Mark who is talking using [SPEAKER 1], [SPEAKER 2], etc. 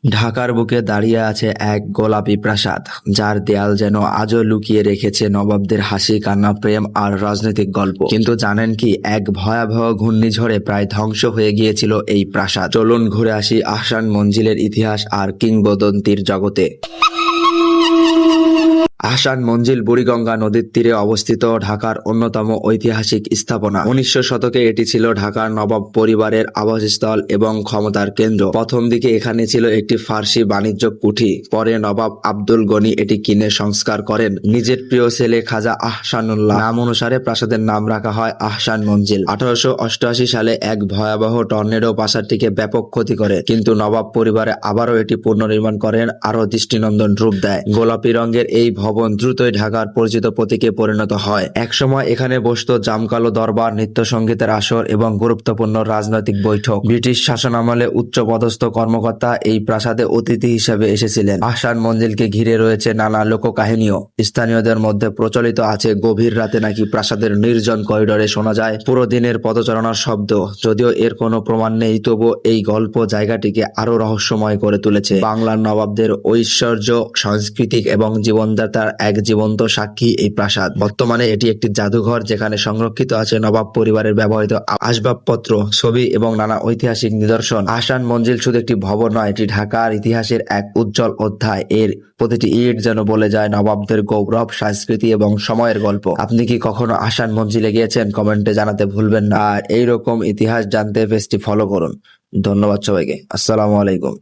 [SPEAKER 1] ঢাকার বুকে দাঁড়িয়ে আছে এক গোলাপি প্রাসাদ, যার দেয়াল যেন আজও লুকিয়ে রেখেছে নবাবদের হাসি, কান্না, প্রেম আর রাজনৈতিক গল্প। কিন্তু জানেন কি, এক ভয়াবহ ঘূর্ণিঝড়ে প্রায় ধ্বংস হয়ে গিয়েছিল এই প্রাসাদ। চলুন ঘুরে আসি আহসান মঞ্জিলের ইতিহাস আর কিংবদন্তির জগতে। আহসান মঞ্জিল বুড়িগঙ্গা নদীর তীরে অবস্থিত ঢাকার অন্যতম ঐতিহাসিক স্থাপনা। 1900 শতকে এটি ছিল ঢাকার নবাব পরিবারের আবাসস্থল এবং ক্ষমতার কেন্দ্র। প্রথম দিকে এখানে ছিল একটি ফার্সি বাণিজ্য কুঠি। পরে নবাব আব্দুল গনি এটি কিনে সংস্কার করেন। নিজের প্রিয় ছেলে খাজা আহসানুল্লাহ নাম অনুসারে প্রাসাদের নাম রাখা হয় আহসান মঞ্জিল। 1888 সালে এক ভয়াবহ টর্নেডো প্রাসাদটিকে ব্যাপক ক্ষতি করে, কিন্তু নবাব পরিবারে আবারও এটি পুনর্নির্মাণ করেন, আরো দৃষ্টিনন্দন রূপ দেয়। গোলাপি রঙের এই ভবন দ্রুতই ঢাকার পরিচিত প্রতীকে পরিণত হয়। একসময় এখানে বসতো জামকালো দরবার, নৃত্য সঙ্গীতের আসর এবং গুরুত্বপূর্ণ রাজনৈতিক বৈঠক। ব্রিটিশ শাসনামলে উচ্চপদস্থ কর্মকর্তা এই প্রাসাদে অতিথি হিসেবে এসেছিলেন। আহসান মঞ্জিলকে ঘিরে রয়েছে নানা লোককাহিনীও। স্থানীয়দের মধ্যে প্রচলিত আছে গভীর রাতে নাকি প্রাসাদের নির্জন করিডোরে শোনা যায় পুরো দিনের পদচারণার শব্দ। যদিও এর কোনো প্রমাণ নেই, তবুও এই গল্প জায়গাটিকে আরো রহস্যময় করে তুলেছে। বাংলার নবাবদের ঐশ্বর্য, সাংস্কৃতিক এবং জীবনযাত্রার এক জীবন্ত সাক্ষী এই প্রাসাদ। বর্তমানে এটি একটি জাদুঘর, যেখানে সংরক্ষিত আছে নবাব পরিবারের ব্যবহৃত আসবাবপত্র, ছবি এবং নানা ঐতিহাসিক নিদর্শন। আহসান মঞ্জিল শুধু একটি ভবন নয়, এটি ঢাকার ইতিহাসের এক উজ্জ্বল অধ্যায়। এর প্রতিটি ইট যেন বলে যায় নবাবদের গৌরব, সংস্কৃতি এবং সময়ের গল্প। আপনি কি কখনো আহসান মঞ্জিলে গিয়েছেন? কমেন্টে জানাতে ভুলবেন না। আর এইরকম ইতিহাস জানতে পেজটি ফলো করুন। ধন্যবাদ সবাইকে। আসসালামু আলাইকুম।